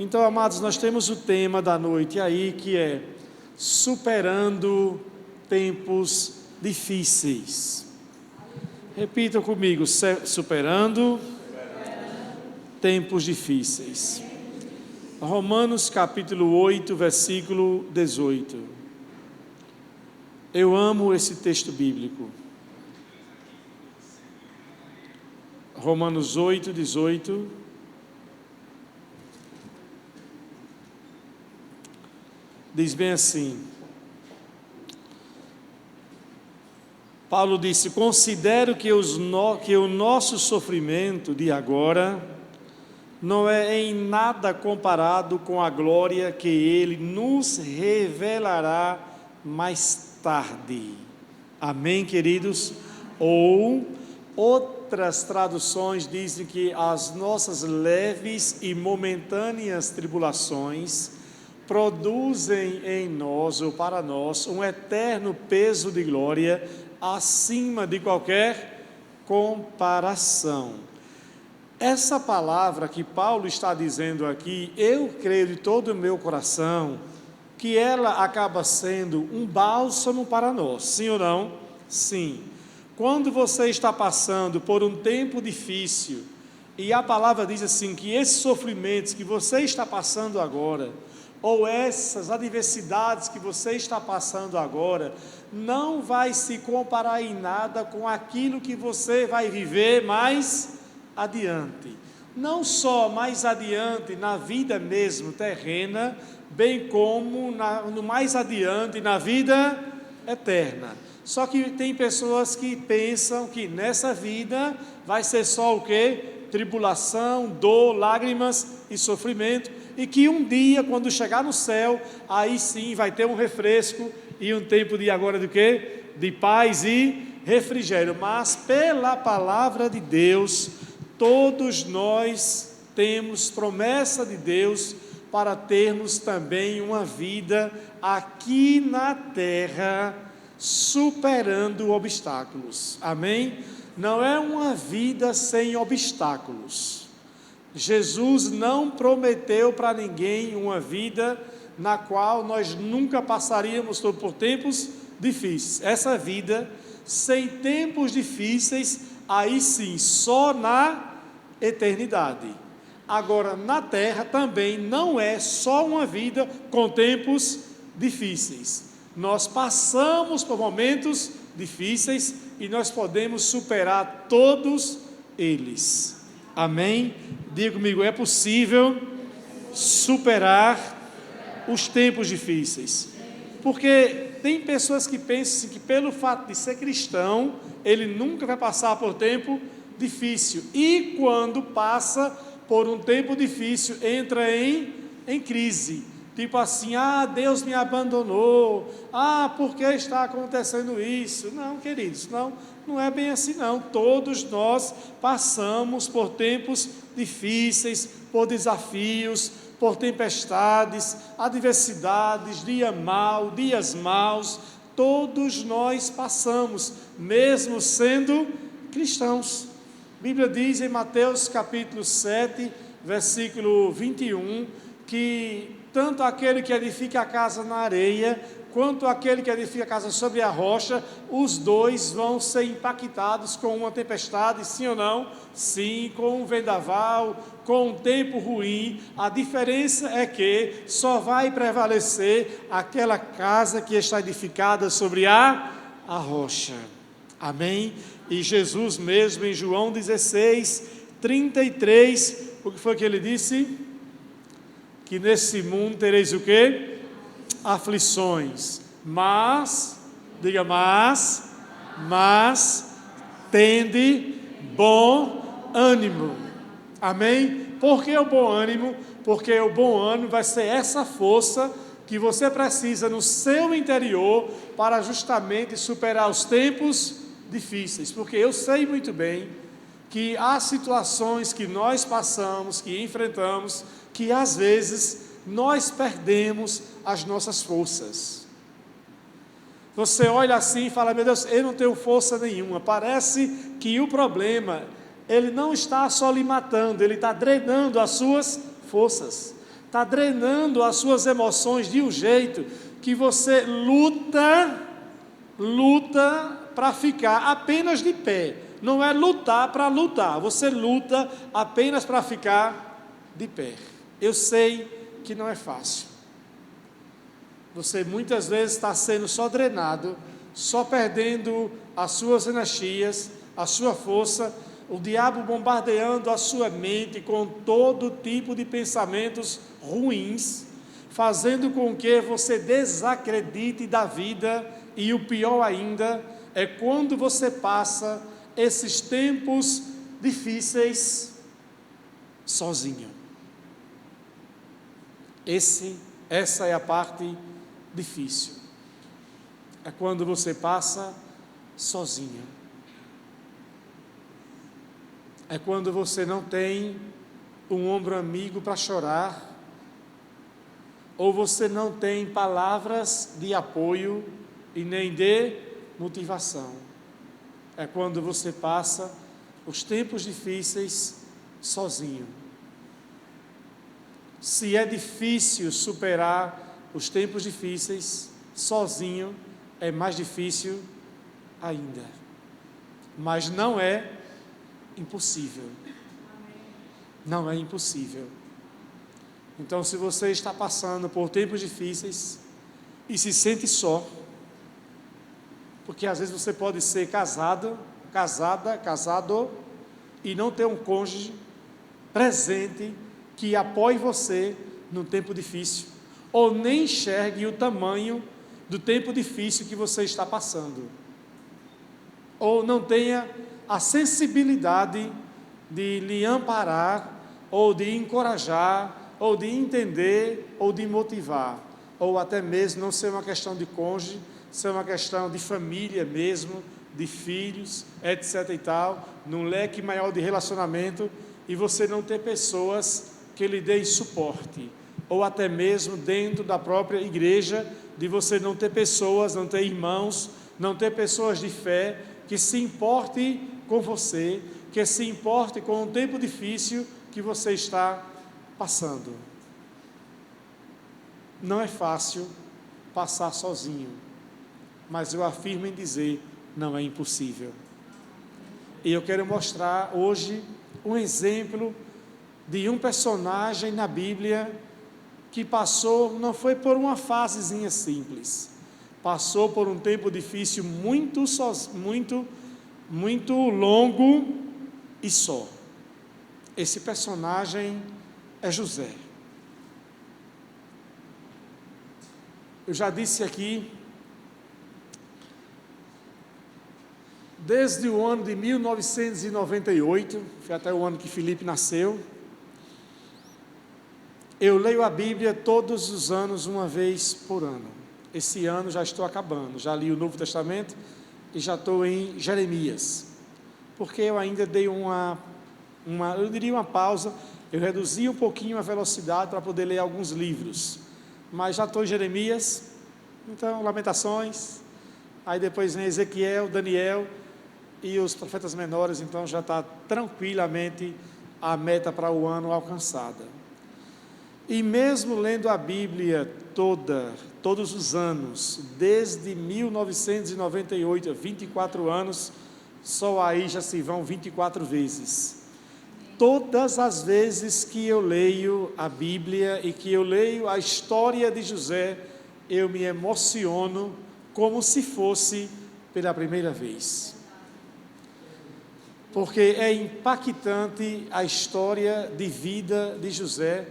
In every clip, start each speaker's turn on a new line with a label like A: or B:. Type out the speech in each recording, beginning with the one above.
A: Então, amados, nós temos o tema da noite aí, que é superando tempos difíceis. Repita comigo, superando tempos difíceis. Romanos capítulo 8, versículo 18. Eu amo esse texto bíblico. Romanos 8, 18. Diz bem assim: Paulo disse: considero que o nosso sofrimento de agora não é em nada comparado com a glória que Ele nos revelará mais tarde. Amém, queridos? Ou outras traduções dizem que as nossas leves e momentâneas tribulações produzem em nós ou para nós um eterno peso de glória acima de qualquer comparação. Essa palavra que Paulo está dizendo aqui, eu creio de todo o meu coração que ela acaba sendo um bálsamo para nós, sim ou não? Sim. Quando você está passando por um tempo difícil, e a palavra diz assim, que esses sofrimentos que você está passando agora, ou essas adversidades que você está passando agora, não vai se comparar em nada com aquilo que você vai viver mais adiante. Não só mais adiante na vida mesmo terrena, bem como no mais adiante na vida eterna. Só que tem pessoas que pensam que nessa vida vai ser só o quê? Tribulação, dor, lágrimas e sofrimento, e que um dia, quando chegar no céu, aí sim vai ter um refresco e um tempo de agora de quê? De paz e refrigério. Mas pela palavra de Deus, todos nós temos promessa de Deus para termos também uma vida aqui na terra, superando obstáculos. Amém? Não é uma vida sem obstáculos. Jesus não prometeu para ninguém uma vida na qual nós nunca passaríamos por tempos difíceis. Essa vida, sem tempos difíceis, aí sim, só na eternidade. Agora, na terra também não é só uma vida com tempos difíceis. Nós passamos por momentos difíceis e nós podemos superar todos eles. Amém? Diga comigo, é possível superar os tempos difíceis. Porque tem pessoas que pensam que pelo fato de ser cristão, ele nunca vai passar por tempo difícil. E quando passa por um tempo difícil, entra em crise. Tipo assim, Deus me abandonou, por que está acontecendo isso? Não, queridos, não é bem assim não. Todos nós passamos por tempos difíceis, por desafios, por tempestades, adversidades, dias maus, todos nós passamos, mesmo sendo cristãos. A Bíblia diz em Mateus capítulo 7, versículo 21, que tanto aquele que edifica a casa na areia, quanto aquele que edifica a casa sobre a rocha, os dois vão ser impactados com uma tempestade, sim ou não? Sim, com um vendaval, com um tempo ruim. A diferença é que só vai prevalecer aquela casa que está edificada sobre a rocha. Amém? E Jesus mesmo em João 16, 33, o que foi que ele disse? Que nesse mundo tereis o quê? Aflições, mas, diga mas, tende bom ânimo. Amém? Por que o bom ânimo? Porque o bom ânimo vai ser essa força que você precisa no seu interior para justamente superar os tempos difíceis. Porque eu sei muito bem que há situações que nós passamos, que enfrentamos, que às vezes nós perdemos as nossas forças. Você olha assim e fala, meu Deus, eu não tenho força nenhuma. Parece que o problema, ele não está só lhe matando, ele está drenando as suas forças. está drenando as suas emoções de um jeito que você luta para ficar apenas de pé. Não é lutar para lutar, você luta apenas para ficar de pé. Eu sei que não é fácil. Você muitas vezes está sendo só drenado, só perdendo as suas energias, a sua força, o diabo bombardeando a sua mente com todo tipo de pensamentos ruins, fazendo com que você desacredite da vida, e o pior ainda é quando você passa esses tempos difíceis sozinho. Essa é a parte difícil. É quando você passa sozinho. É quando você não tem um ombro amigo para chorar, ou você não tem palavras de apoio e nem de motivação. É quando você passa os tempos difíceis sozinho. Se é difícil superar os tempos difíceis sozinho, é mais difícil ainda. Mas não é impossível. Não é impossível. Então, se você está passando por tempos difíceis e se sente só, porque às vezes você pode ser casado e não ter um cônjuge presente que apoie você no tempo difícil, ou nem enxergue o tamanho do tempo difícil que você está passando, ou não tenha a sensibilidade de lhe amparar, ou de encorajar, ou de entender, ou de motivar, ou até mesmo não ser uma questão de cônjuge, ser uma questão de família mesmo, de filhos, etc. e tal, num leque maior de relacionamento, e você não ter pessoas que lhe deem suporte, ou até mesmo dentro da própria igreja, de você não ter pessoas, não ter irmãos, não ter pessoas de fé, que se importe com você, que se importe com o tempo difícil que você está passando. Não é fácil passar sozinho, mas eu afirmo em dizer, não é impossível. E eu quero mostrar hoje um exemplo de um personagem na Bíblia que passou, não foi por uma fasezinha simples, passou por um tempo difícil muito longo e só. Esse personagem é José. Eu já disse aqui, desde o ano de 1998, foi até o ano que Felipe nasceu, eu leio a Bíblia todos os anos, uma vez por ano. Esse ano já estou acabando, já li o Novo Testamento e já estou em Jeremias, porque eu ainda dei uma pausa, eu reduzi um pouquinho a velocidade para poder ler alguns livros, mas já estou em Jeremias, então Lamentações, aí depois vem Ezequiel, Daniel e os profetas menores, então já está tranquilamente a meta para o ano alcançada. E mesmo lendo a Bíblia todos os anos, desde 1998, 24 anos, só aí já se vão 24 vezes. Todas as vezes que eu leio a Bíblia e que eu leio a história de José, eu me emociono como se fosse pela primeira vez. Porque é impactante a história de vida de José,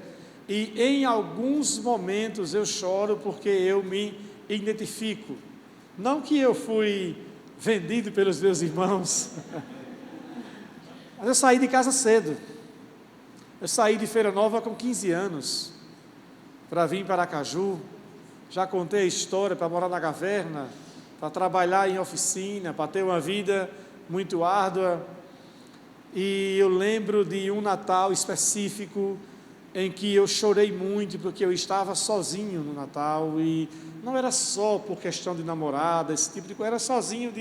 A: e em alguns momentos eu choro porque eu me identifico. Não que eu fui vendido pelos meus irmãos, mas eu saí de casa cedo. Eu saí de Feira Nova com 15 anos, para vir para Aracaju. Já contei a história, para morar na caverna, para trabalhar em oficina, para ter uma vida muito árdua. E eu lembro de um Natal específico em que eu chorei muito, porque eu estava sozinho no Natal, e não era só por questão de namorada, esse tipo de coisa, era sozinho,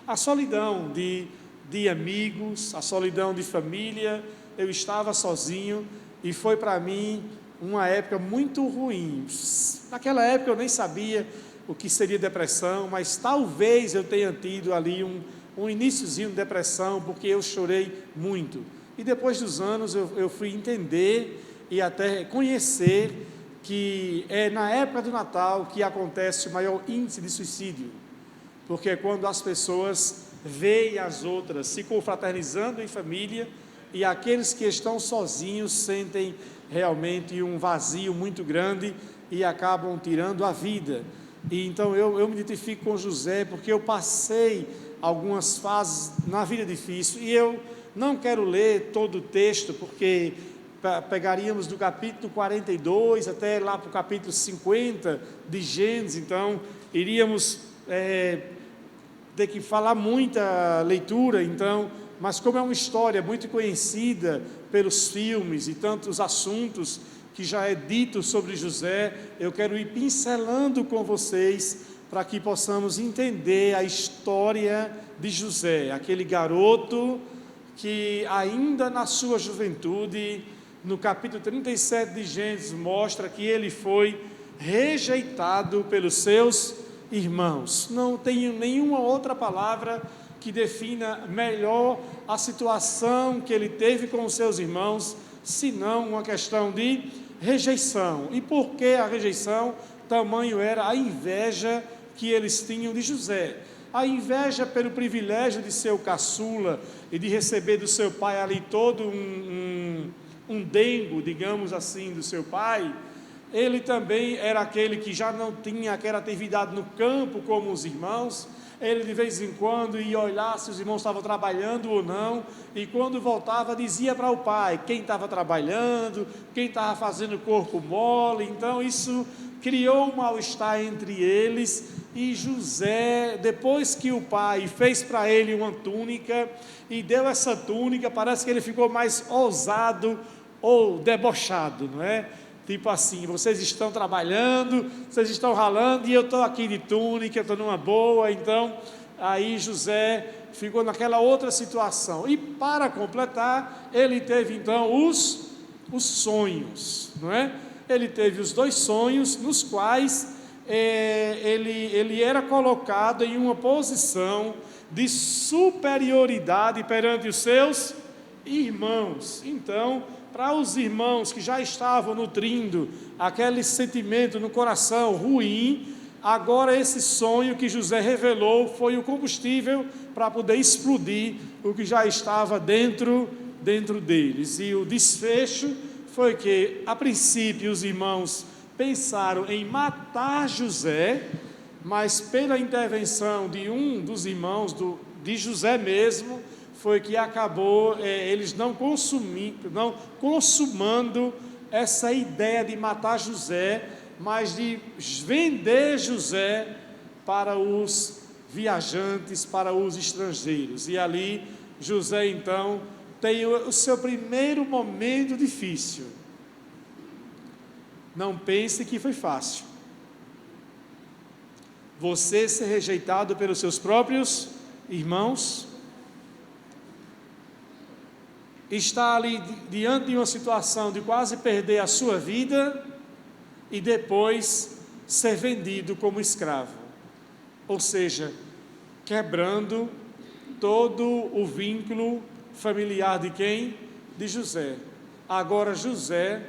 A: a solidão de amigos, a solidão de família, eu estava sozinho, e foi para mim uma época muito ruim. Naquela época eu nem sabia o que seria depressão, mas talvez eu tenha tido ali um iniciozinho de depressão, porque eu chorei muito. E depois dos anos eu fui entender e até conhecer que é na época do Natal que acontece o maior índice de suicídio, porque é quando as pessoas veem as outras se confraternizando em família, e aqueles que estão sozinhos sentem realmente um vazio muito grande e acabam tirando a vida. E então eu me identifico com José, porque eu passei algumas fases na vida difícil, e eu não quero ler todo o texto, porque pegaríamos do capítulo 42 até lá para o capítulo 50 de Gênesis, então iríamos ter que falar muita leitura, então, mas como é uma história muito conhecida pelos filmes e tantos assuntos que já é dito sobre José, eu quero ir pincelando com vocês, para que possamos entender a história de José, aquele garoto que ainda na sua juventude, no capítulo 37 de Gênesis, mostra que ele foi rejeitado pelos seus irmãos. Não tenho nenhuma outra palavra que defina melhor a situação que ele teve com os seus irmãos, senão uma questão de rejeição. E por que a rejeição? Tamanho era a inveja que eles tinham de José. A inveja pelo privilégio de ser o caçula e de receber do seu pai ali todo um dengo, digamos assim, do seu pai. Ele também era aquele que já não tinha aquela atividade no campo como os irmãos. Ele de vez em quando ia olhar se os irmãos estavam trabalhando ou não, e quando voltava dizia para o pai quem estava trabalhando, quem estava fazendo corpo mole. Então isso criou um mal-estar entre eles. E José, depois que o pai fez para ele uma túnica e deu essa túnica, parece que ele ficou mais ousado ou debochado, não é? Tipo assim, vocês estão trabalhando, vocês estão ralando, e eu estou aqui de túnica, estou numa boa. Então, aí José ficou naquela outra situação. E para completar, ele teve então os sonhos, não é? Ele teve os 2 sonhos, nos quais ele era colocado em uma posição de superioridade perante os seus irmãos. Então, para os irmãos que já estavam nutrindo aquele sentimento no coração ruim, agora esse sonho que José revelou foi o combustível para poder explodir o que já estava dentro deles. E o desfecho foi que, a princípio, os irmãos pensaram em matar José, mas pela intervenção de um dos irmãos, de José mesmo, foi que acabou eles não consumando essa ideia de matar José, mas de vender José para os viajantes, para os estrangeiros. E ali José então tem o seu primeiro momento difícil. Não pense que foi fácil. Você ser rejeitado pelos seus próprios irmãos, está ali diante de uma situação de quase perder a sua vida e depois ser vendido como escravo, ou seja, quebrando todo o vínculo familiar de quem? De José. Agora José,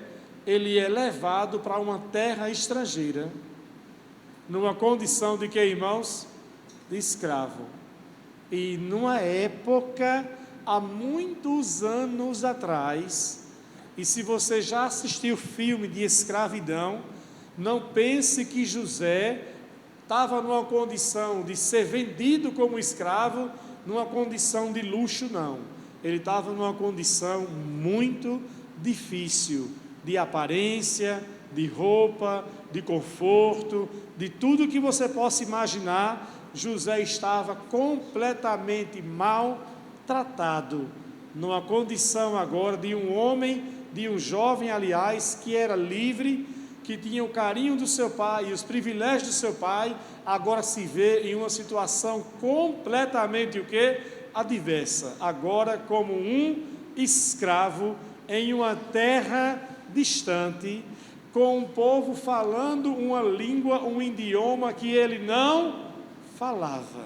A: ele é levado para uma terra estrangeira, numa condição de que, irmãos? De escravo. E numa época, há muitos anos atrás, e se você já assistiu filme de escravidão, não pense que José estava numa condição de ser vendido como escravo, numa condição de luxo, não. Ele estava numa condição muito difícil, de aparência, de roupa, de conforto, de tudo que você possa imaginar. José estava completamente maltratado, numa condição agora de um homem, de um jovem, aliás, que era livre, que tinha o carinho do seu pai e os privilégios do seu pai, agora se vê em uma situação completamente adversa, agora como um escravo em uma terra distante, com um povo falando uma língua, um idioma que ele não falava,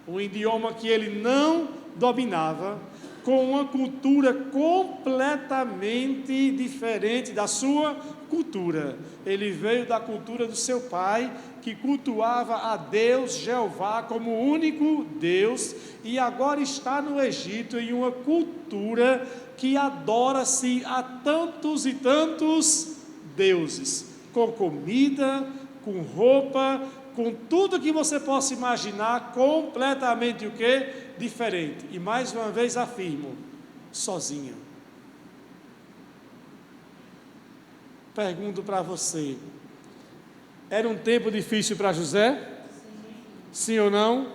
A: um idioma que ele não dominava, com uma cultura completamente diferente da sua cultura. Ele veio da cultura do seu pai, que cultuava a Deus, Jeová, como o único Deus, e agora está no Egito, em uma cultura que adora-se a tantos e tantos deuses, com comida, com roupa, com tudo que você possa imaginar, completamente o quê? Diferente. E mais uma vez afirmo, sozinho. Pergunto para você, era um tempo difícil para José? Sim ou não?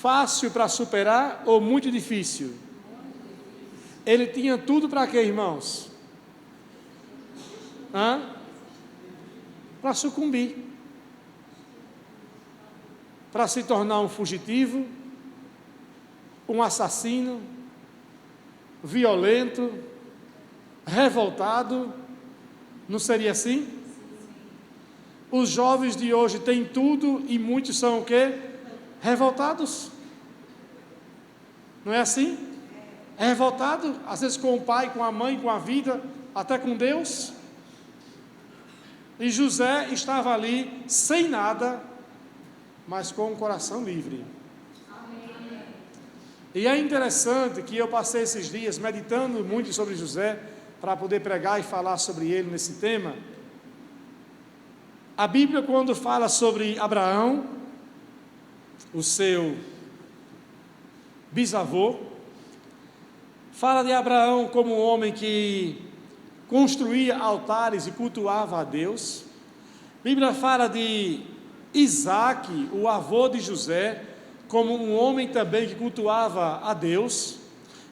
A: Fácil para superar ou muito difícil? Ele tinha tudo para quê, irmãos? Para sucumbir, para se tornar um fugitivo, um assassino, violento, revoltado. Não seria assim? Os jovens de hoje têm tudo e muitos são o quê? Revoltados. Não é assim? É revoltado, às vezes com o pai, com a mãe, com a vida, até com Deus. E José estava ali sem nada, mas com o coração livre. Amém. E é interessante que eu passei esses dias meditando muito sobre José, para poder pregar e falar sobre ele nesse tema. A Bíblia, quando fala sobre Abraão, o seu bisavô, fala de Abraão como um homem que construía altares e cultuava a Deus. A Bíblia fala de Isaque, o avô de José, como um homem também que cultuava a Deus.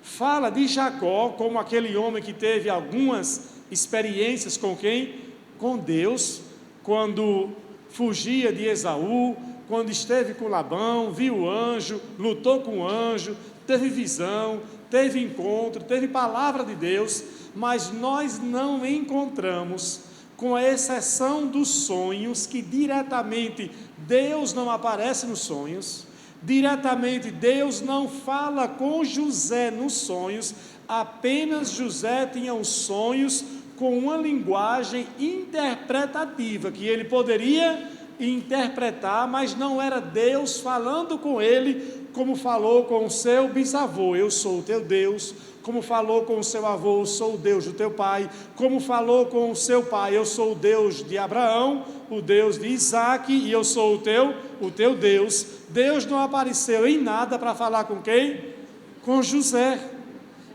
A: Fala de Jacó como aquele homem que teve algumas experiências com quem? Com Deus, quando fugia de Esaú, quando esteve com Labão, viu o anjo, lutou com o anjo, teve visão, teve encontro, teve palavra de Deus, mas nós não encontramos, com exceção dos sonhos, que diretamente Deus não aparece nos sonhos, diretamente Deus não fala com José nos sonhos, apenas José tinha os sonhos com uma linguagem interpretativa, que ele poderia interpretar, mas não era Deus falando com ele, como falou com o seu bisavô, eu sou o teu Deus, como falou com o seu avô, eu sou o Deus do teu pai, como falou com o seu pai, eu sou o Deus de Abraão, o Deus de Isaque, e eu sou o teu Deus. Deus não apareceu em nada para falar com quem? Com José.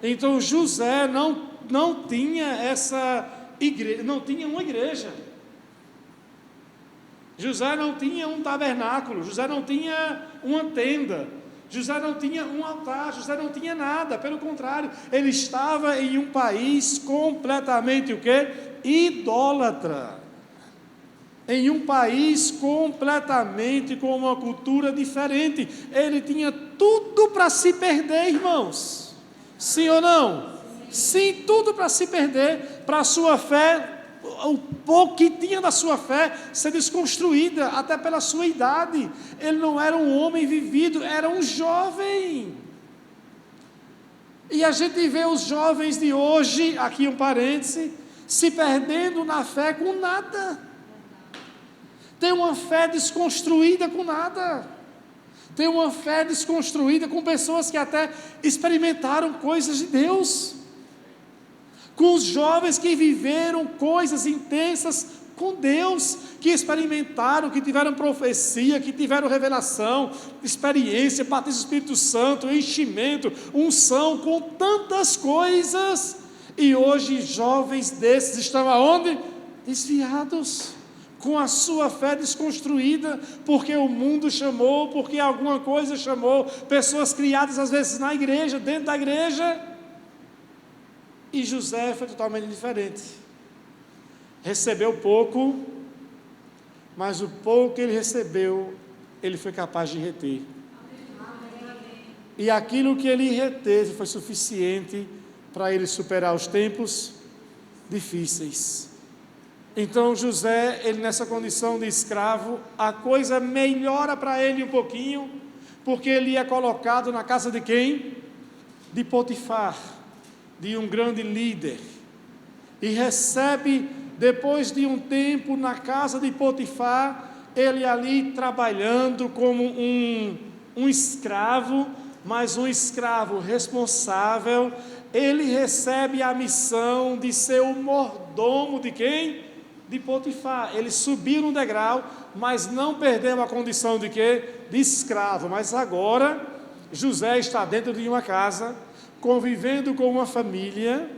A: Então José não tinha essa igreja, não tinha uma igreja. José não tinha um tabernáculo, José não tinha uma tenda, José não tinha um altar, José não tinha nada, pelo contrário, ele estava em um país completamente o quê? Idólatra. Em um país completamente com uma cultura diferente. Ele tinha tudo para se perder, irmãos. Sim ou não? Sim, tudo para se perder, para a sua fé, o pouco que tinha da sua fé ser desconstruída, até pela sua idade. Ele não era um homem vivido, era um jovem. E a gente vê os jovens de hoje, aqui um parêntese, se perdendo na fé com nada. Tem uma fé desconstruída com nada. Tem uma fé desconstruída com pessoas que até experimentaram coisas de Deus. Com os jovens que viveram coisas intensas com Deus, que experimentaram, que tiveram profecia, que tiveram revelação, experiência, batismo do Espírito Santo, enchimento, unção, com tantas coisas. E hoje jovens desses estão aonde? Desviados, com a sua fé desconstruída, porque o mundo chamou, porque alguma coisa chamou, pessoas criadas às vezes na igreja, dentro da igreja. E José foi totalmente diferente. Recebeu pouco, mas o pouco que ele recebeu, ele foi capaz de reter. E aquilo que ele reteve foi suficiente para ele superar os tempos difíceis. Então José, ele nessa condição de escravo, a coisa melhora para ele um pouquinho, porque ele é colocado na casa de quem? De Potifar, de um grande líder, e recebe, depois de um tempo na casa de Potifar, ele ali trabalhando como um escravo, mas um escravo responsável. Ele recebe a missão de ser o mordomo de quem? De Potifar. Ele subiu no degrau, mas não perdeu a condição de quê? De escravo. Mas agora, José está dentro de uma casa, convivendo com uma família.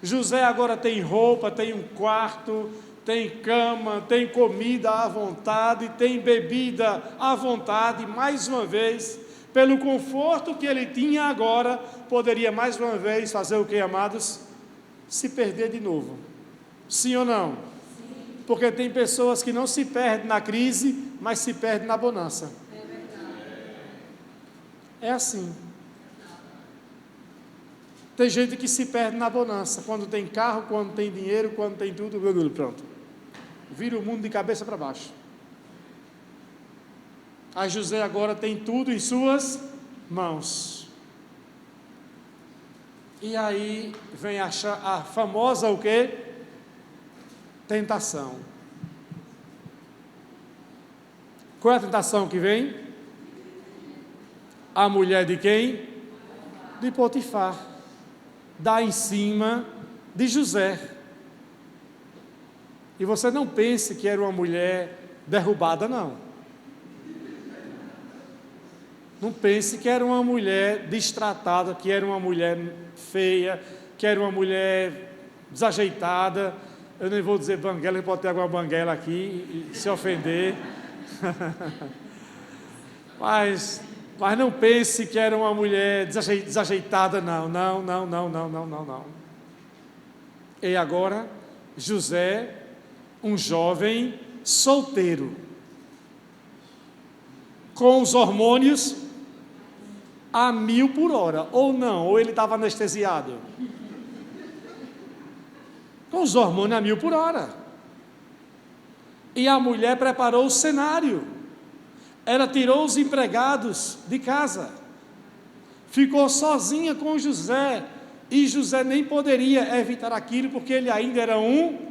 A: José agora tem roupa, tem um quarto, tem cama, tem comida à vontade, tem bebida à vontade. Mais uma vez, pelo conforto que ele tinha agora, poderia mais uma vez fazer o que, amados? Se perder de novo. Sim ou não? Sim. Porque tem pessoas que não se perdem na crise, mas se perdem na bonança. É verdade. É assim. Tem gente que se perde na bonança, quando tem carro, quando tem dinheiro, quando tem tudo, pronto. Vira o mundo de cabeça para baixo. Aí José agora tem tudo em suas mãos. E aí vem a famosa o quê? Tentação. Qual é a tentação que vem? A mulher de quem? De Potifar. Dá em cima de José. E você não pense que era uma mulher derrubada, não. Não pense que era uma mulher destratada, que era uma mulher feia, que era uma mulher desajeitada. Eu nem vou dizer banguela, pode ter alguma banguela aqui e se ofender. Mas não pense que era uma mulher desajeitada, não. E agora, José, um jovem solteiro, com os hormônios a 1000 por hora, ou não, ou ele estava anestesiado. Com os hormônios a 1000 por hora. E a mulher preparou o cenário. Ela tirou os empregados de casa, ficou sozinha com José, e José nem poderia evitar aquilo, porque ele ainda era um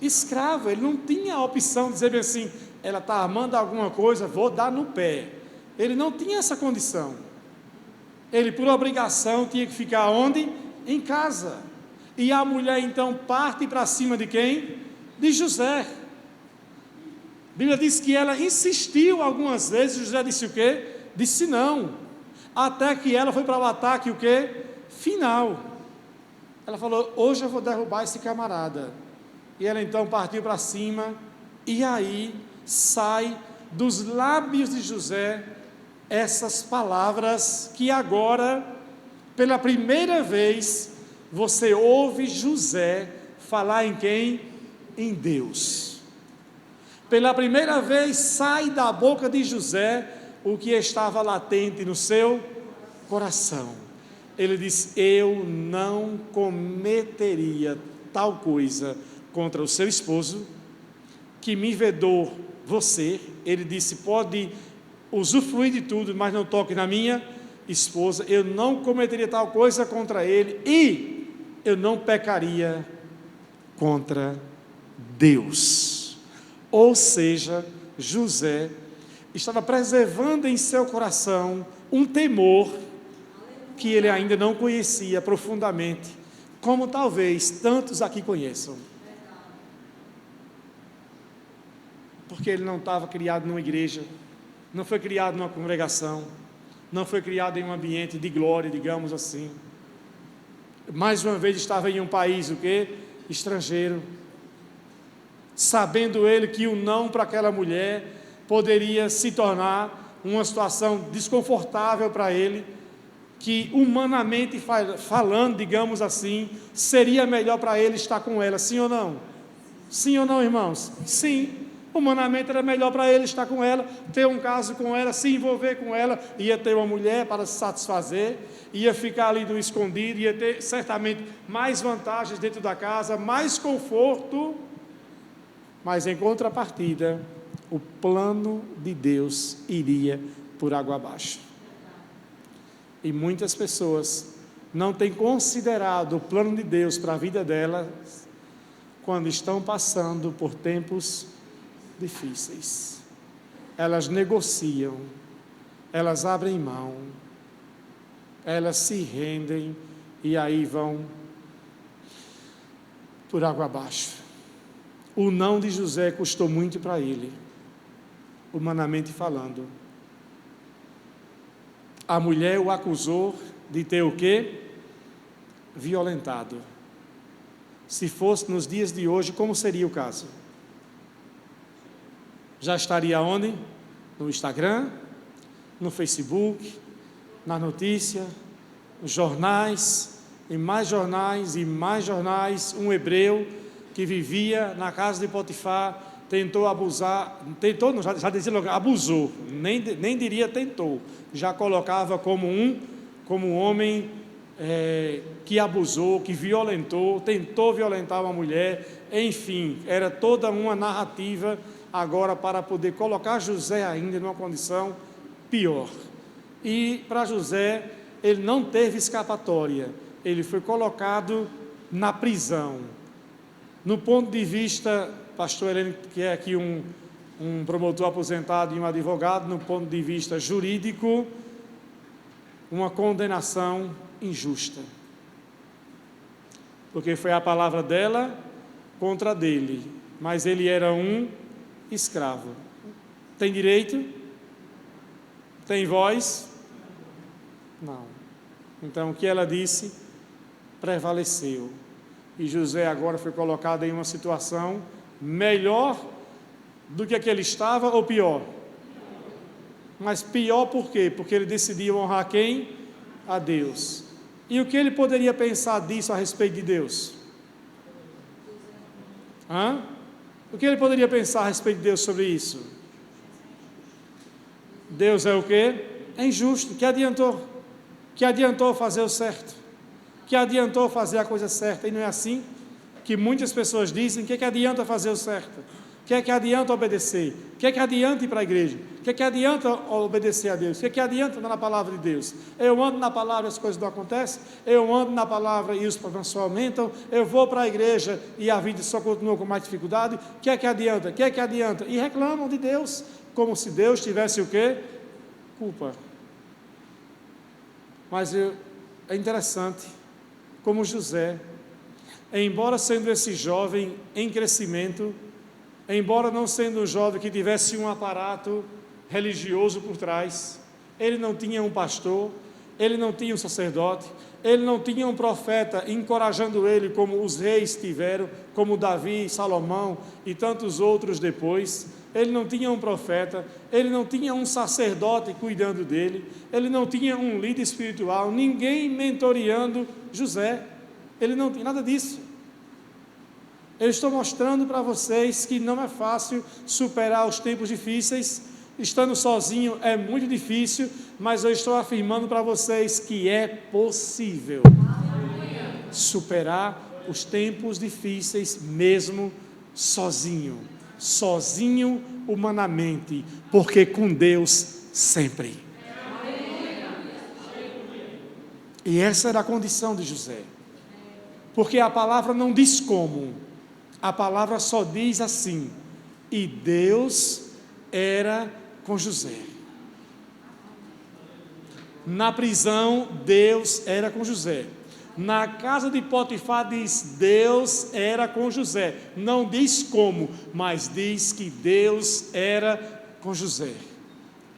A: escravo. Ele não tinha a opção de dizer assim, ela está armando alguma coisa, vou dar no pé. Ele não tinha essa condição. Ele, por obrigação, tinha que ficar onde? Em casa. E a mulher então parte para cima de quem? De José. A Bíblia diz que ela insistiu algumas vezes. José disse o quê? Disse não. Até que ela foi para o ataque o quê? Final. Ela falou, hoje eu vou derrubar esse camarada. E ela então partiu para cima, e aí sai dos lábios de José essas palavras que agora, pela primeira vez, você ouve José falar em quem? Em Deus. Pela primeira vez sai da boca de José o que estava latente no seu coração. Ele diz, eu não cometeria tal coisa contra o seu esposo, que me vedou você. Ele disse, pode usufruir de tudo, mas não toque na minha esposa. Eu não cometeria tal coisa contra ele, e eu não pecaria contra Deus. Ou seja, José estava preservando em seu coração um temor que ele ainda não conhecia profundamente, como talvez tantos aqui conheçam. Porque ele não estava criado numa igreja, não foi criado numa congregação, não foi criado em um ambiente de glória, digamos assim. Mais uma vez estava em um país, o quê? Estrangeiro. Sabendo ele que o não para aquela mulher poderia se tornar uma situação desconfortável para ele, que humanamente falando, digamos assim, seria melhor para ele estar com ela, sim ou não? Sim ou não, irmãos? Sim. Humanamente era melhor para ele estar com ela, ter um caso com ela, se envolver com ela, ia ter uma mulher para se satisfazer, ia ficar ali no escondido, ia ter certamente mais vantagens dentro da casa, mais conforto, mas em contrapartida, o plano de Deus iria por água abaixo. E muitas pessoas não têm considerado o plano de Deus para a vida delas quando estão passando por tempos difíceis. Elas negociam, elas abrem mão, elas se rendem e aí vão por água abaixo. O não de José custou muito para ele, humanamente falando. A mulher o acusou de ter o quê? Violentado. Se fosse nos dias de hoje, como seria o caso? Já estaria onde? No Instagram, no Facebook, na notícia, nos jornais, e mais jornais, e mais jornais. Um hebreu que vivia na casa de Potifar tentou abusar, já dizia logo, abusou, nem diria tentou, já colocava como um homem que abusou, que violentou, tentou violentar uma mulher, enfim, era toda uma narrativa agora para poder colocar José ainda numa condição pior. E para José, ele não teve escapatória, ele foi colocado na prisão. No ponto de vista, pastor Helene, que é aqui um promotor aposentado e um advogado, no ponto de vista jurídico, uma condenação injusta. Porque foi a palavra dela contra dele, mas ele era um escravo. Tem direito? Tem voz? Não. Então o que ela disse prevaleceu. E José agora foi colocado em uma situação melhor do que ele estava ou pior? Mas pior por quê? Porque ele decidiu honrar quem? A Deus. E o que ele poderia pensar disso a respeito de Deus? O que ele poderia pensar a respeito de Deus sobre isso? Deus é o quê? É injusto. Que adiantou? Que adiantou fazer o certo? Que adiantou fazer a coisa certa? E não é assim que muitas pessoas dizem. Que adianta fazer o certo? Que adianta obedecer? Que adianta ir para a igreja? Que adianta obedecer a Deus? Que adianta andar na palavra de Deus? Eu ando na palavra e as coisas não acontecem? Eu ando na palavra e os problemas só aumentam? Eu vou para a igreja e a vida só continua com mais dificuldade? Que adianta? Que adianta? E reclamam de Deus, como se Deus tivesse o quê? Culpa. Mas é interessante como José, embora sendo esse jovem em crescimento, embora não sendo um jovem que tivesse um aparato religioso por trás, ele não tinha um pastor, ele não tinha um sacerdote, ele não tinha um profeta encorajando ele como os reis tiveram, como Davi, Salomão e tantos outros depois. Ele não tinha um profeta, ele não tinha um sacerdote cuidando dele, ele não tinha um líder espiritual, ninguém mentoreando José, ele não tinha nada disso. Eu estou mostrando para vocês que não é fácil superar os tempos difíceis, estando sozinho é muito difícil, mas eu estou afirmando para vocês que é possível superar os tempos difíceis mesmo sozinho humanamente, porque com Deus sempre. E essa era a condição de José, porque a palavra não diz como, a palavra só diz assim: e Deus era com José. Na prisão, Deus era com José. Na casa de Potifar diz: Deus era com José. Não diz como, mas diz que Deus era com José.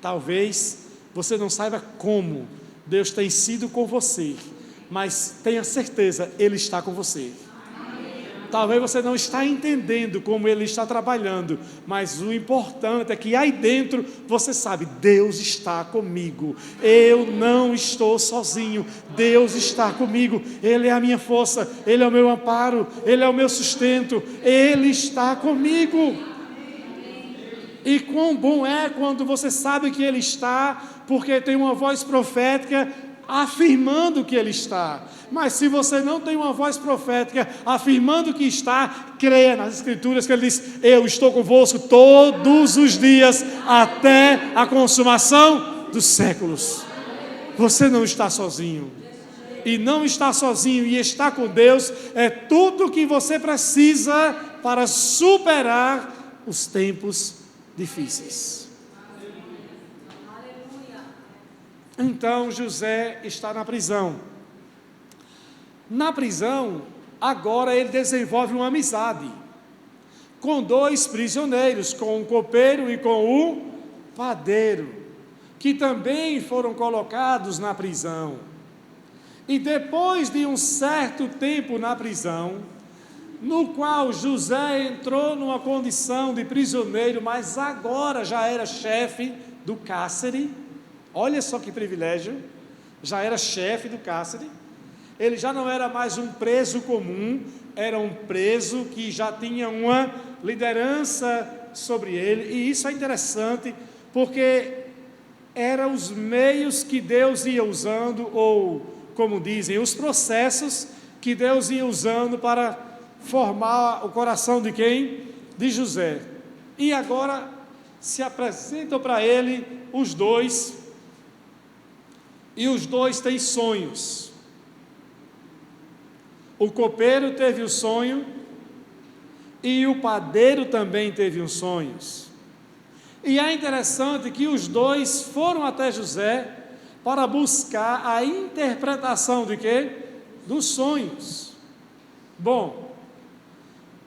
A: Talvez você não saiba como Deus tem sido com você, mas tenha certeza, Ele está com você. Talvez você não está entendendo como Ele está trabalhando, mas o importante é que aí dentro você sabe: Deus está comigo, eu não estou sozinho, Deus está comigo, Ele é a minha força, Ele é o meu amparo, Ele é o meu sustento, Ele está comigo. E quão bom é quando você sabe que Ele está, porque tem uma voz profética afirmando que Ele está. Mas se você não tem uma voz profética afirmando que está, creia nas Escrituras que Ele diz: eu estou convosco todos os dias até a consumação dos séculos. Você não está sozinho. E não estar sozinho e estar com Deus é tudo o que você precisa para superar os tempos difíceis. Então José está na prisão. Na prisão, agora ele desenvolve uma amizade com dois prisioneiros, com o copeiro e com o padeiro, que também foram colocados na prisão. E depois de um certo tempo na prisão, no qual José entrou numa condição de prisioneiro, mas agora já era chefe do cárcere. Olha só que privilégio, já era chefe do cárcere. Ele já não era mais um preso comum, era um preso que já tinha uma liderança sobre ele. E isso é interessante, porque eram os meios que Deus ia usando, ou, como dizem, os processos que Deus ia usando para formar o coração de quem? De José. E agora se apresentam para ele os dois, e os dois têm sonhos. O copeiro teve o sonho, e o padeiro também teve os sonhos. E é interessante que os dois foram até José para buscar a interpretação de quê? Dos sonhos. Bom,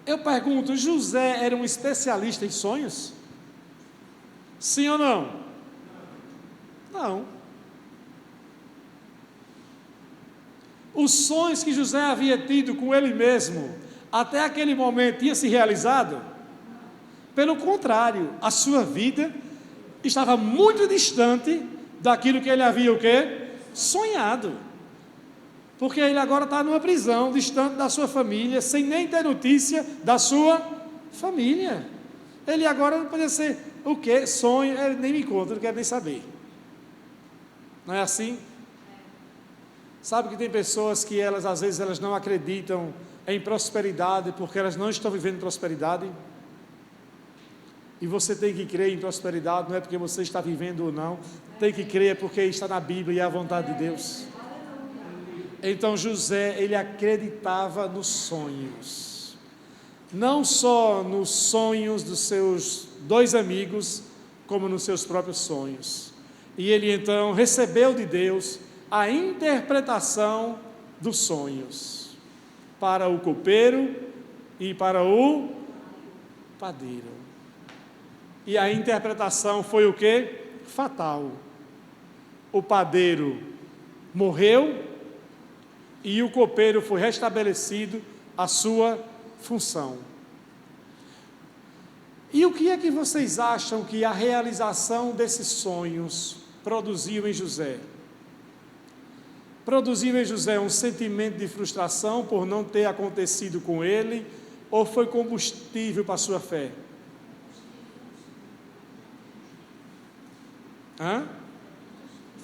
A: eu pergunto, José era um especialista em sonhos? Sim ou não? Não. Os sonhos que José havia tido com ele mesmo, até aquele momento, tinha se realizado? Pelo contrário, a sua vida estava muito distante daquilo que ele havia o quê? Sonhado. Porque ele agora está numa prisão, distante da sua família, sem nem ter notícia da sua família. Ele agora não podia ser o quê? Sonho, ele nem me conta, não quero nem saber. Não é assim? Sabe que tem pessoas que às vezes elas não acreditam em prosperidade, porque elas não estão vivendo prosperidade. E você tem que crer em prosperidade, não é porque você está vivendo ou não, tem que crer porque está na Bíblia e é a vontade de Deus. Então José, ele acreditava nos sonhos, não só nos sonhos dos seus dois amigos, como nos seus próprios sonhos. E ele então recebeu de Deus a interpretação dos sonhos, para o copeiro e para o padeiro. E a interpretação foi o quê? Fatal. O padeiro morreu e o copeiro foi restabelecido a sua função. E o que é que vocês acham que a realização desses sonhos produziu em José? Produziu em José um sentimento de frustração por não ter acontecido com ele, ou foi combustível para a sua fé?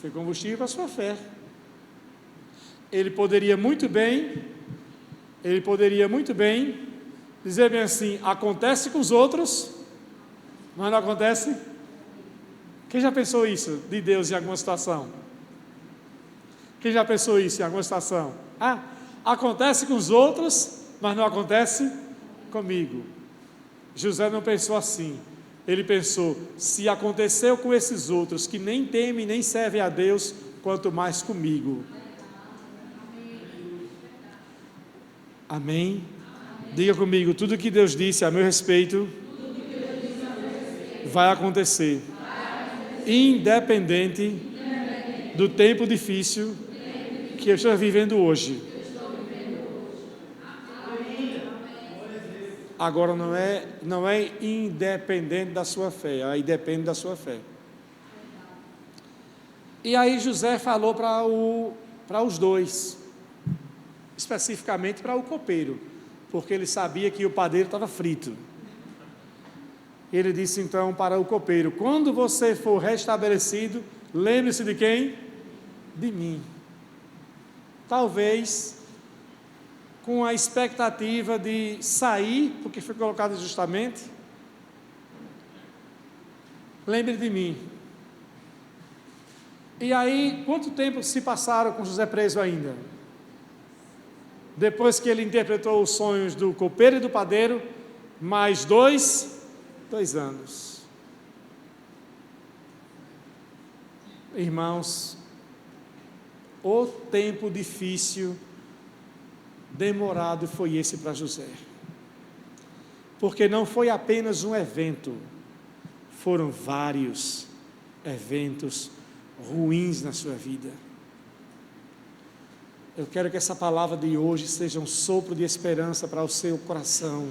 A: Foi combustível para a sua fé. Ele poderia muito bem dizer bem assim: acontece com os outros, mas não acontece. Quem já pensou isso de Deus em alguma situação? Quem já pensou isso em alguma situação? Acontece com os outros, mas não acontece comigo. José não pensou assim. Ele pensou: se aconteceu com esses outros que nem temem nem servem a Deus, quanto mais comigo. Amém? Diga comigo: tudo que Deus disse a meu respeito vai acontecer, independente do tempo difícil que eu estou vivendo hoje. Agora não é independente da sua fé, aí depende da sua fé. E aí José falou para os dois, especificamente para o copeiro, porque ele sabia que o padeiro estava frito. Ele disse então para o copeiro: quando você for restabelecido, lembre-se de quem? De mim. Talvez com a expectativa de sair, porque foi colocado justamente, lembre de mim. E aí, quanto tempo se passaram com José preso ainda? Depois que ele interpretou os sonhos do copeiro e do padeiro, mais dois anos. Irmãos, o tempo difícil, demorado foi esse para José, porque não foi apenas um evento, foram vários eventos ruins na sua vida. Eu quero que essa palavra de hoje seja um sopro de esperança para o seu coração.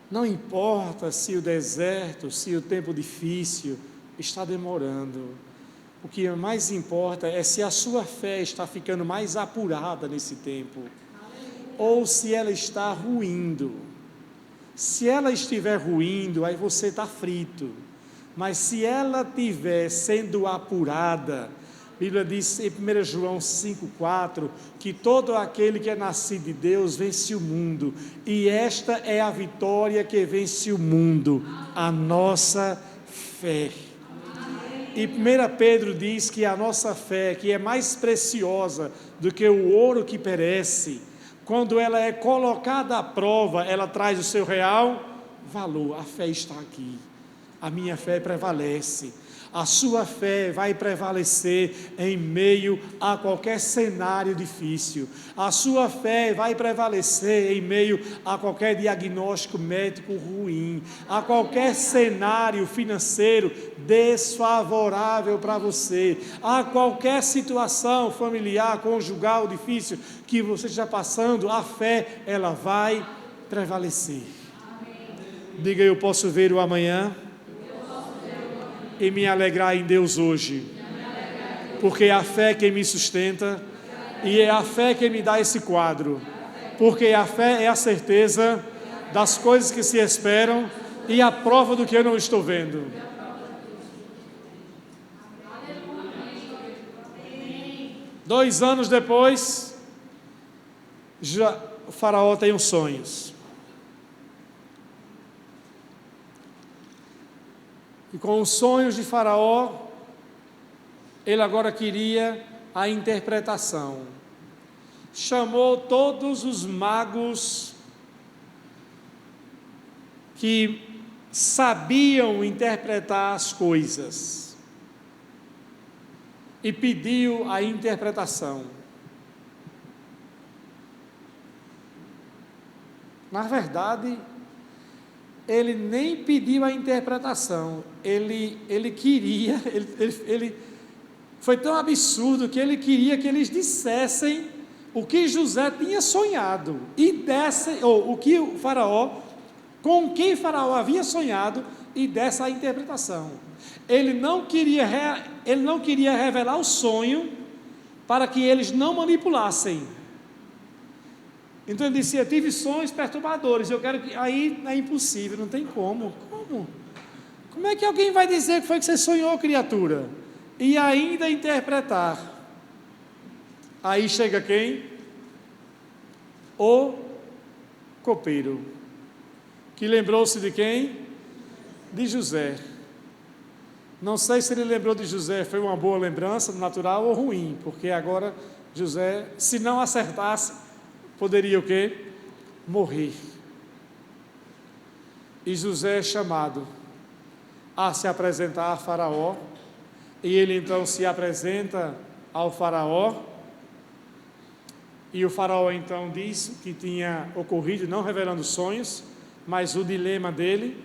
A: Não importa se o deserto, se o tempo difícil está demorando, o que mais importa é se a sua fé está ficando mais apurada nesse tempo, ou se ela está ruindo. Se ela estiver ruindo, aí você está frito, mas se ela estiver sendo apurada, a Bíblia diz em 1 João 5,4, que todo aquele que é nascido de Deus vence o mundo, e esta é a vitória que vence o mundo, a nossa fé. E 1 Pedro diz que a nossa fé, que é mais preciosa do que o ouro que perece, quando ela é colocada à prova, ela traz o seu real valor. A fé está aqui, a minha fé prevalece. A sua fé vai prevalecer em meio a qualquer cenário difícil. A sua fé vai prevalecer em meio a qualquer diagnóstico médico ruim, a qualquer cenário financeiro desfavorável para você, a qualquer situação familiar, conjugal difícil que você esteja passando. A fé, ela vai prevalecer. Diga: eu posso ver o amanhã e me alegrar em Deus hoje, porque é a fé que me sustenta e é a fé que me dá esse quadro, porque a fé é a certeza das coisas que se esperam e a prova do que eu não estou vendo. Dois anos depois, o faraó tem os sonhos. E com os sonhos de Faraó, ele agora queria a interpretação. Chamou todos os magos que sabiam interpretar as coisas e pediu a interpretação. Na verdade, ele nem pediu a interpretação, ele queria, foi tão absurdo que ele queria que eles dissessem o que José tinha sonhado, e desse, ou o que o faraó, com quem Faraó havia sonhado, e dessa a interpretação. Ele não queria revelar o sonho para que eles não manipulassem. Então ele disse: eu tive sonhos perturbadores, eu quero que... Aí é impossível, não tem como. Como é que alguém vai dizer que foi que você sonhou, criatura? E ainda interpretar. Aí chega quem? O copeiro, que lembrou-se de quem? De José. Não sei se ele lembrou de José, foi uma boa lembrança, natural ou ruim, porque agora José, se não acertasse, poderia o quê? Morrer. E José é chamado a se apresentar a Faraó, e ele então se apresenta ao Faraó, e o Faraó então diz o que tinha ocorrido, não revelando sonhos, mas o dilema dele,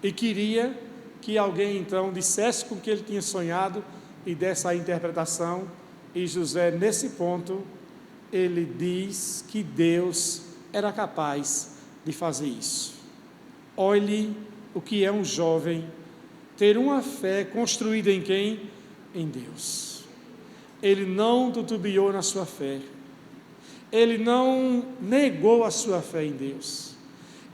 A: e queria que alguém então dissesse com o que ele tinha sonhado e desse a interpretação. E José, nesse ponto, ele diz que Deus era capaz de fazer isso. Olhe o que é um jovem ter uma fé construída em quem? Em Deus. Ele não titubeou na sua fé, ele não negou a sua fé em Deus,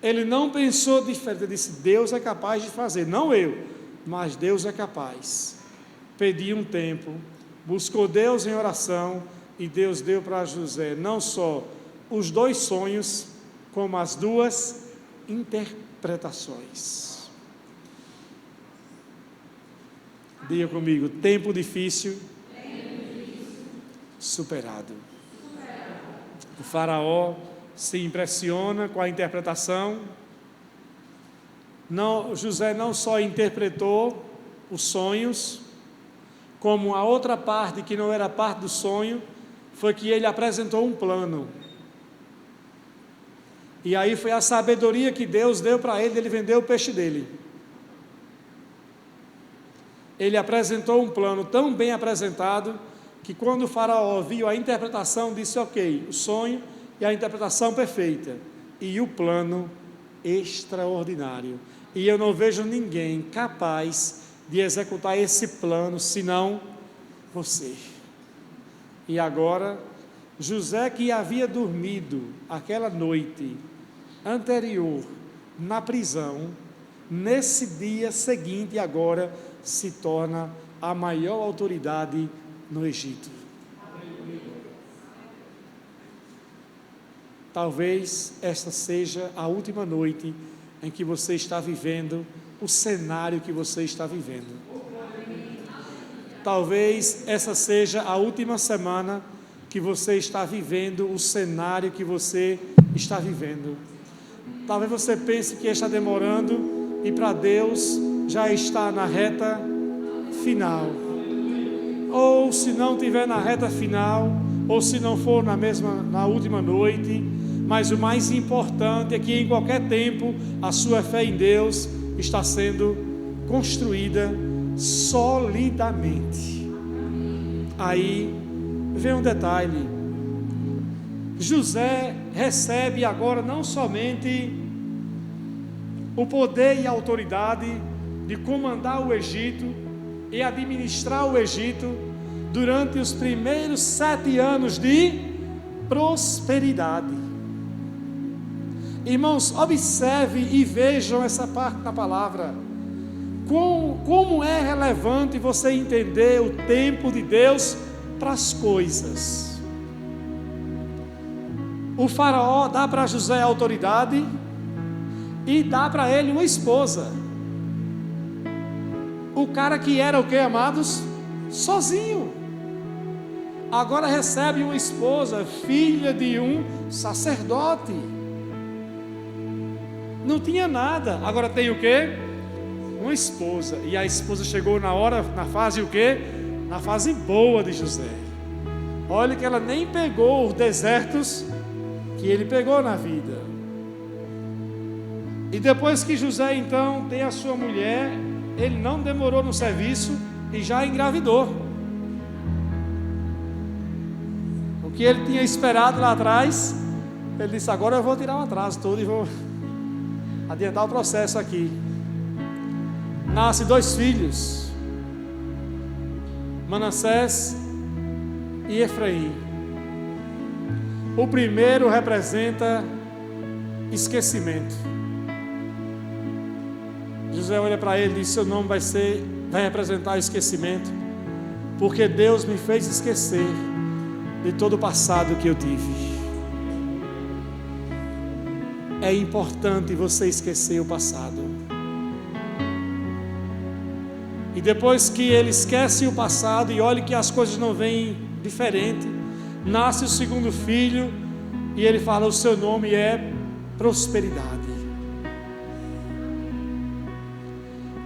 A: Ele não pensou diferente, ele disse: Deus é capaz de fazer, não eu, mas Deus é capaz. Pediu um tempo, buscou Deus em oração, e Deus deu para José não só os 2 sonhos, como as 2 interpretações. Diga comigo: tempo difícil, superado. O faraó se impressiona com a interpretação. José não só interpretou os sonhos, como a outra parte que não era parte do sonho, foi que ele apresentou um plano. E aí foi a sabedoria que Deus deu para ele vender o peixe dele. Ele apresentou um plano tão bem apresentado, que quando o faraó viu a interpretação, disse: ok, o sonho e a interpretação perfeita, e o plano extraordinário. E eu não vejo ninguém capaz de executar esse plano, senão você. E agora, José, que havia dormido aquela noite anterior na prisão, nesse dia seguinte agora se torna a maior autoridade no Egito. Talvez esta seja a última noite em que você está vivendo o cenário que você está vivendo. Talvez essa seja a última semana que você está vivendo o cenário que você está vivendo. Talvez você pense que está demorando e para Deus já está na reta final. Ou se não estiver na reta final, ou se não for na última noite, mas o mais importante é que em qualquer tempo a sua fé em Deus está sendo construída solidamente. Aí vem um detalhe: José recebe agora não somente o poder e a autoridade de comandar o Egito e administrar o Egito durante os primeiros 7 anos de prosperidade. Irmãos, observe e vejam essa parte da palavra. Como é relevante você entender o tempo de Deus para as coisas. O faraó dá para José a autoridade e dá para ele uma esposa. O cara que era o que, amados? Sozinho. Agora recebe uma esposa, filha de um sacerdote. Não tinha nada, agora tem o quê? Uma esposa. E a esposa chegou na fase o quê? Na fase boa de José. Olha que ela nem pegou os desertos que ele pegou na vida. E depois que José então tem a sua mulher, ele não demorou no serviço e já engravidou. O que ele tinha esperado lá atrás, ele disse: agora eu vou tirar o atraso todo e vou adiantar o processo aqui. Nasce 2 filhos, Manassés e Efraim. O primeiro representa esquecimento. José olha para ele e diz: seu nome vai representar esquecimento, porque Deus me fez esquecer de todo o passado que eu tive. É importante você esquecer o passado. E depois que ele esquece o passado e olha que as coisas não vêm diferente, nasce o segundo filho e ele fala: o seu nome é prosperidade.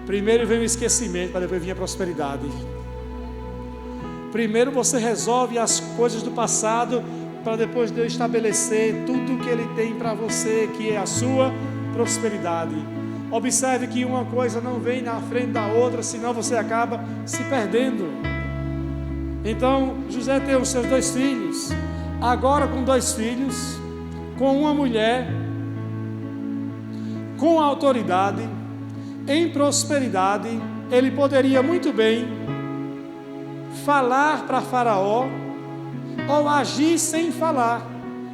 A: Primeiro vem o esquecimento, para depois vir a prosperidade. Primeiro você resolve as coisas do passado, para depois Deus estabelecer tudo o que Ele tem para você, que é a sua prosperidade. Observe que uma coisa não vem na frente da outra, senão você acaba se perdendo. Então José tem os seus 2 filhos, agora com 2 filhos, com uma mulher, com autoridade, em prosperidade. Ele poderia muito bem falar para Faraó, ou agir sem falar,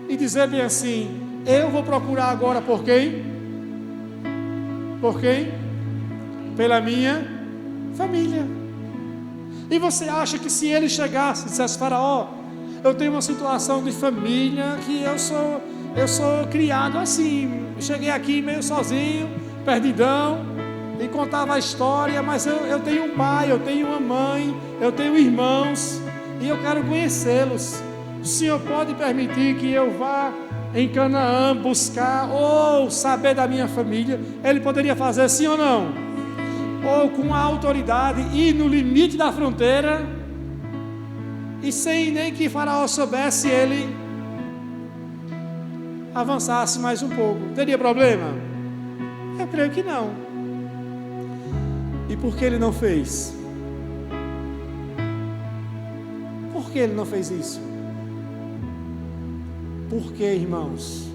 A: e dizer bem assim: eu vou procurar agora por quem? Por quem? Pela minha família. E você acha que se ele chegasse e dissesse: Faraó, eu tenho uma situação de família que eu sou criado assim, cheguei aqui meio sozinho, perdidão, e contava a história, mas eu tenho um pai, eu tenho uma mãe, eu tenho irmãos, e eu quero conhecê-los. O Senhor pode permitir que eu vá em Canaã buscar ou saber da minha família? Ele poderia fazer sim ou não? Ou com a autoridade ir no limite da fronteira e sem nem que Faraó soubesse, ele avançasse mais um pouco. Teria problema? Eu creio que não. E por que ele não fez? Por que ele não fez isso? Por que, irmãos?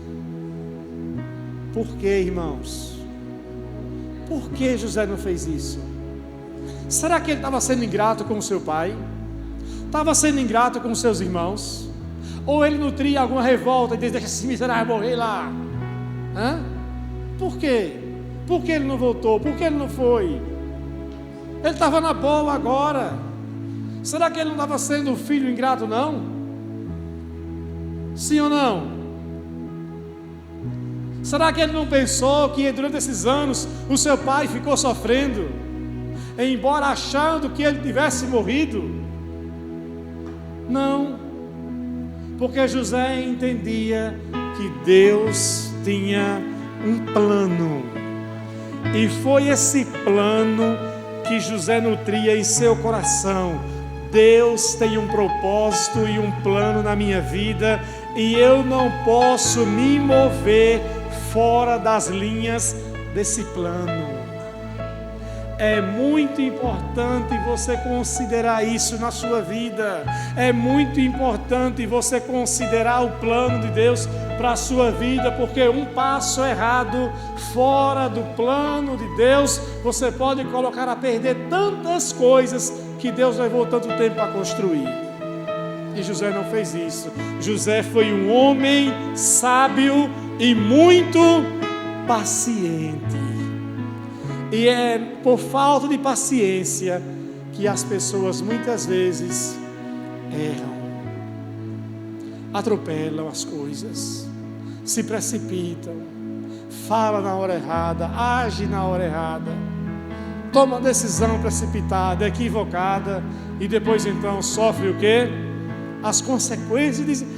A: Por que, irmãos? Por que José não fez isso? Será que ele estava sendo ingrato com o seu pai? Estava sendo ingrato com os seus irmãos? Ou ele nutria alguma revolta e dizia: deixa esse miserável morrer lá? Por quê? Por que ele não voltou? Por que ele não foi? Ele estava na boa agora. Será que ele não estava sendo um filho ingrato, não? Sim ou não? Será que ele não pensou que durante esses anos o seu pai ficou sofrendo, embora achando que ele tivesse morrido? Não, porque José entendia que Deus tinha um plano, e foi esse plano que José nutria em seu coração. Deus tem um propósito e um plano na minha vida, e eu não posso me mover fora das linhas desse plano. É muito importante você considerar isso na sua vida. É muito importante você considerar o plano de Deus para a sua vida, porque um passo errado fora do plano de Deus, você pode colocar a perder tantas coisas que Deus levou tanto tempo para construir. E José não fez isso. José foi um homem sábio e muito paciente. E é por falta de paciência que as pessoas muitas vezes erram, atropelam as coisas, se precipitam, falam na hora errada, agem na hora errada, tomam decisão precipitada, equivocada, e depois então sofre o quê? As consequências, e dizem: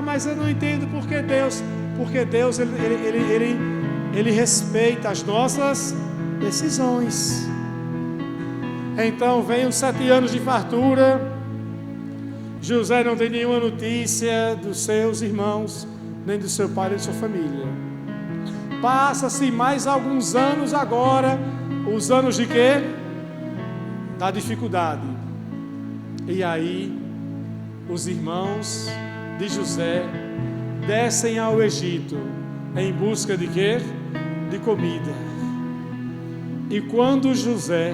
A: mas eu não entendo porque Deus ele respeita as nossas decisões. Então vem os 7 anos de fartura. José não tem nenhuma notícia dos seus irmãos, nem do seu pai, nem de sua família. Passa-se mais alguns anos agora, os anos de quê? Da dificuldade. E aí os irmãos de José descem ao Egito em busca de quê? De comida. E quando José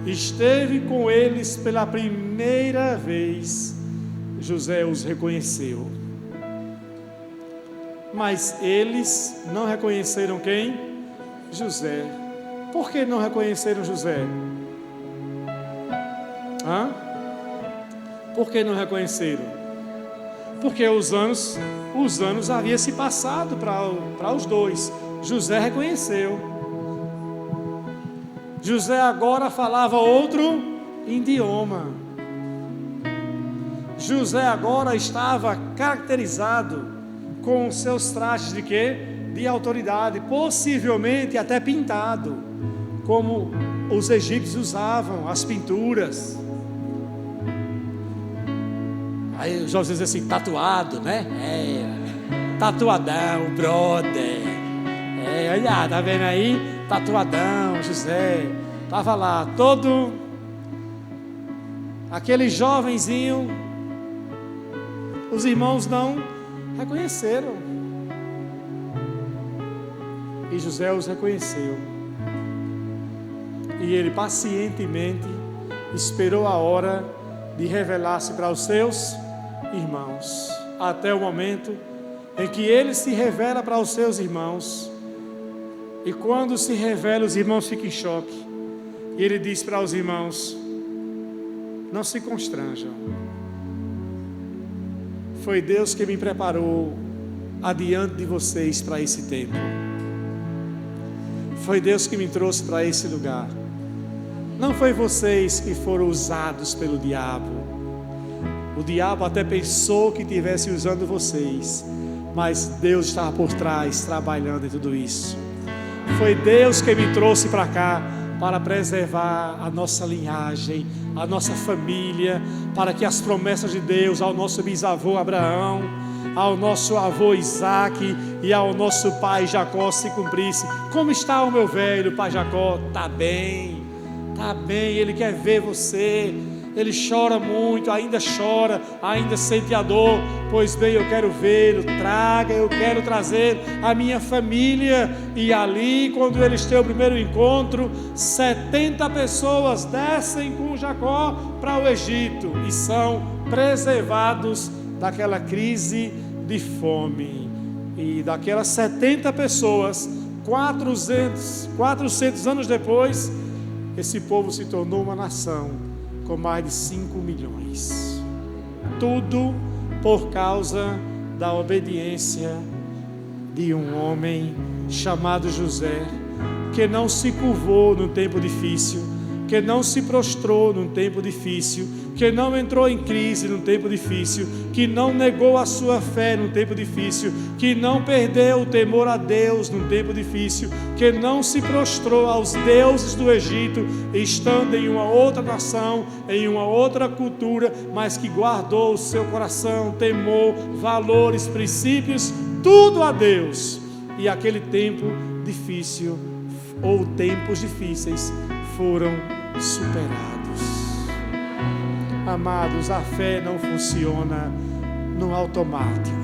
A: esteve com eles pela primeira vez, José os reconheceu. Mas eles não reconheceram quem? José. Por que não reconheceram José? Por que não reconheceram? Porque os anos haviam se passado para os dois. José reconheceu. José agora falava outro idioma. José agora estava caracterizado com seus trajes de quê? De autoridade, possivelmente até pintado, como os egípcios usavam, as pinturas. Aí os jovens dizem assim: tatuado, né? Tatuadão, brother. Olha, tá vendo aí? Tatuadão, José, estava lá, todo aquele jovenzinho. Os irmãos não reconheceram, e José os reconheceu, e ele pacientemente esperou a hora de revelar-se para os seus irmãos, até o momento em que ele se revela para os seus irmãos. E quando se revela, os irmãos ficam em choque. E ele diz para os irmãos: não se constranjam. Foi Deus que me preparou adiante de vocês para esse tempo. Foi Deus que me trouxe para esse lugar. Não foi vocês que foram usados pelo diabo. O diabo até pensou que estivesse usando vocês, mas Deus estava por trás trabalhando em tudo isso. Foi Deus que me trouxe para cá para preservar a nossa linhagem, a nossa família, para que as promessas de Deus ao nosso bisavô Abraão, ao nosso avô Isaac e ao nosso pai Jacó se cumprisse. Como está o meu velho pai Jacó? Está bem, ele quer ver você. Ele chora muito, ainda sente a dor. Pois bem, eu quero vê-lo, eu quero trazer a minha família. E ali, quando eles têm o primeiro encontro, 70 pessoas descem com Jacó para o Egito e são preservados daquela crise de fome. E daquelas 70 pessoas, 400 anos depois, esse povo se tornou uma nação com mais de 5 milhões. Tudo por causa da obediência de um homem chamado José, que não se curvou num tempo difícil, que não se prostrou num tempo difícil, que não entrou em crise num tempo difícil, que não negou a sua fé num tempo difícil, que não perdeu o temor a Deus num tempo difícil, que não se prostrou aos deuses do Egito, estando em uma outra nação, em uma outra cultura, mas que guardou o seu coração, temor, valores, princípios, tudo a Deus. E aquele tempo difícil, ou tempos difíceis, foram superados. Amados, a fé não funciona no automático.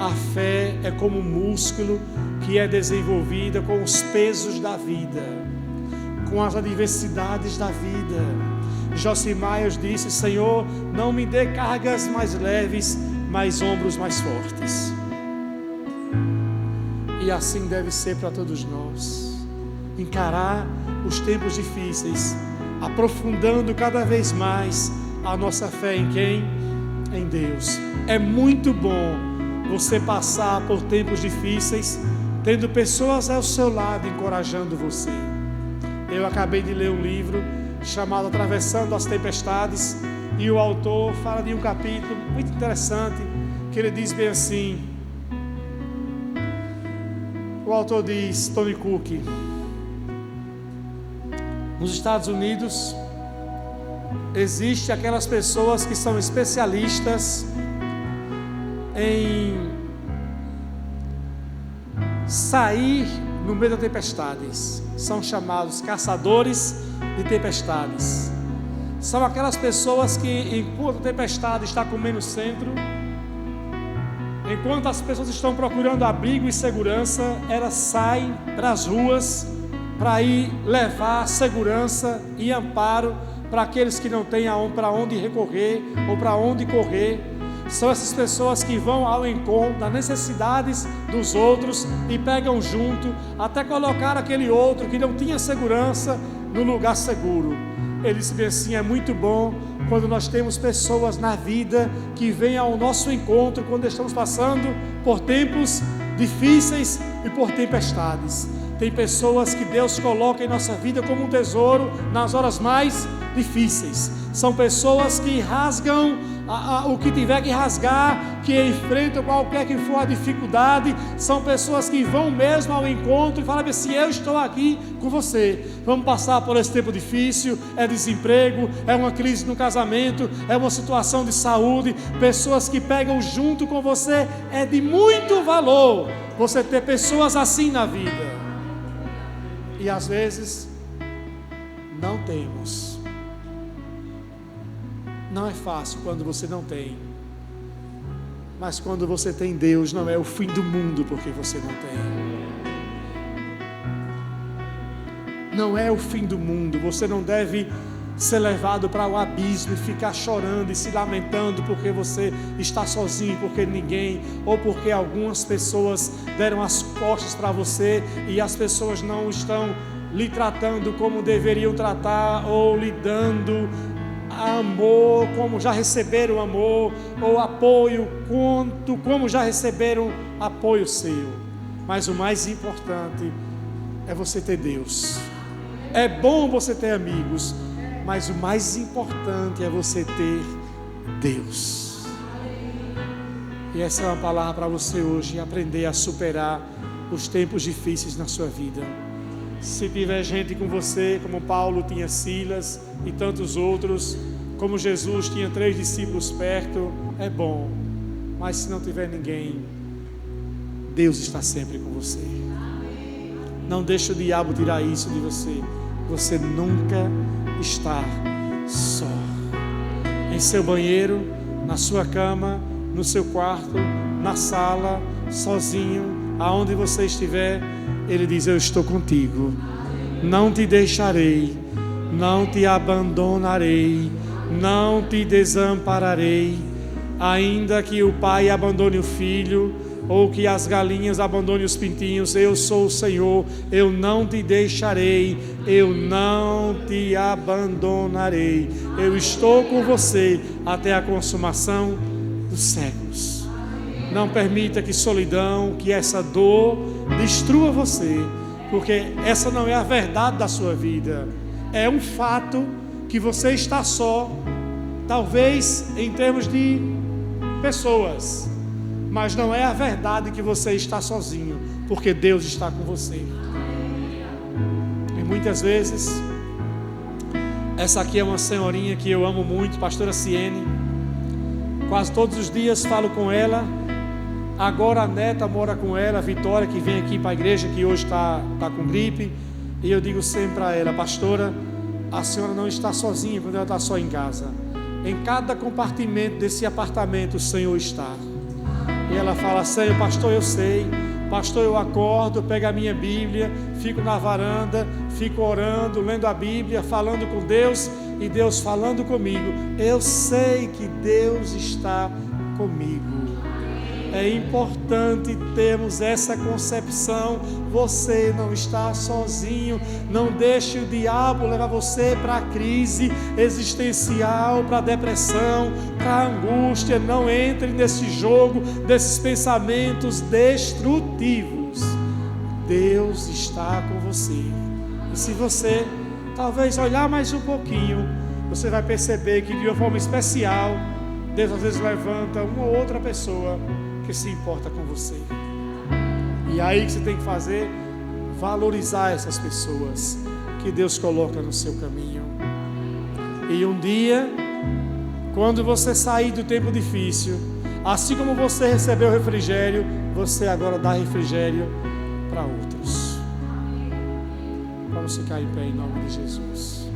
A: A fé é como um músculo que é desenvolvida com os pesos da vida, com as adversidades da vida. Josimaias disse: Senhor, não me dê cargas mais leves, mas ombros mais fortes. E assim deve ser para todos nós. Encarar os tempos difíceis, aprofundando cada vez mais a nossa fé em quem? Em Deus. É muito bom você passar por tempos difíceis, tendo pessoas ao seu lado encorajando você. Eu acabei de ler um livro chamado Atravessando as Tempestades, e o autor fala de um capítulo muito interessante, que ele diz bem assim. O autor diz, Tony Cook: nos Estados Unidos, existem aquelas pessoas que são especialistas em sair no meio das tempestades. São chamados caçadores de tempestades. São aquelas pessoas que, enquanto a tempestade está comendo o centro, enquanto as pessoas estão procurando abrigo e segurança, elas saem para as ruas para ir levar segurança e amparo para aqueles que não têm para onde recorrer ou para onde correr. São essas pessoas que vão ao encontro das necessidades dos outros e pegam junto, até colocar aquele outro que não tinha segurança no lugar seguro. Ele disse assim: é muito bom quando nós temos pessoas na vida que vêm ao nosso encontro quando estamos passando por tempos difíceis e por tempestades. Tem pessoas que Deus coloca em nossa vida como um tesouro nas horas mais difíceis. São pessoas que rasgam o que tiver que rasgar, que enfrentam qualquer que for a dificuldade. São pessoas que vão mesmo ao encontro e falam assim: eu estou aqui com você, vamos passar por esse tempo difícil. É desemprego, é uma crise no casamento, é uma situação de saúde. Pessoas que pegam junto com você. É de muito valor você ter pessoas assim na vida. E às vezes não temos. Não é fácil quando você não tem. Mas quando você tem Deus, não é o fim do mundo porque você não tem. Não é o fim do mundo. Você não deve ser levado para o abismo e ficar chorando e se lamentando porque você está sozinho, porque ninguém, ou porque algumas pessoas deram as costas para você e as pessoas não estão lhe tratando como deveriam tratar, ou lhe dando amor como já receberam amor, ou apoio como já receberam apoio seu. Mas o mais importante é você ter Deus. É bom você ter amigos, mas o mais importante é você ter Deus. E essa é uma palavra para você hoje, aprender a superar os tempos difíceis na sua vida. Se tiver gente com você, como Paulo tinha Silas e tantos outros, como Jesus tinha 3 discípulos perto, é bom. Mas se não tiver ninguém, Deus está sempre com você. Não deixe o diabo tirar isso de você. Você nunca está só. Em seu banheiro, na sua cama, no seu quarto, na sala, sozinho, aonde você estiver, Ele diz: eu estou contigo, não te deixarei, não te abandonarei, não te desampararei. Ainda que o pai abandone o filho, ou que as galinhas abandonem os pintinhos, eu sou o Senhor, eu não te deixarei, eu não te abandonarei, eu estou com você até a consumação dos séculos. Não permita que solidão, que essa dor destrua você, porque essa não é a verdade da sua vida. É um fato que você está só, talvez em termos de pessoas, mas não é a verdade que você está sozinho, porque Deus está com você. E muitas vezes, essa aqui é uma senhorinha que eu amo muito, pastora Ciene. Quase todos os dias falo com ela. Agora a neta mora com ela, a Vitória, que vem aqui para a igreja, que hoje está com gripe. E eu digo sempre para ela: pastora, a senhora não está sozinha quando ela está só em casa. Em cada compartimento desse apartamento o Senhor está. E ela fala: Senhor, pastor, eu sei. Pastor, eu acordo, pego a minha Bíblia, fico na varanda, fico orando, lendo a Bíblia, falando com Deus e Deus falando comigo. Eu sei que Deus está comigo. É importante termos essa concepção. Você não está sozinho. Não deixe o diabo levar você para a crise existencial, para a depressão, para a angústia. Não entre nesse jogo desses pensamentos destrutivos. Deus está com você. E se você talvez olhar mais um pouquinho, você vai perceber que de uma forma especial Deus às vezes levanta uma ou outra pessoa que se importa com você. E aí que você tem que fazer, valorizar essas pessoas que Deus coloca no seu caminho. E um dia, quando você sair do tempo difícil, assim como você recebeu refrigério, você agora dá refrigério para outros. Vamos ficar em pé em nome de Jesus.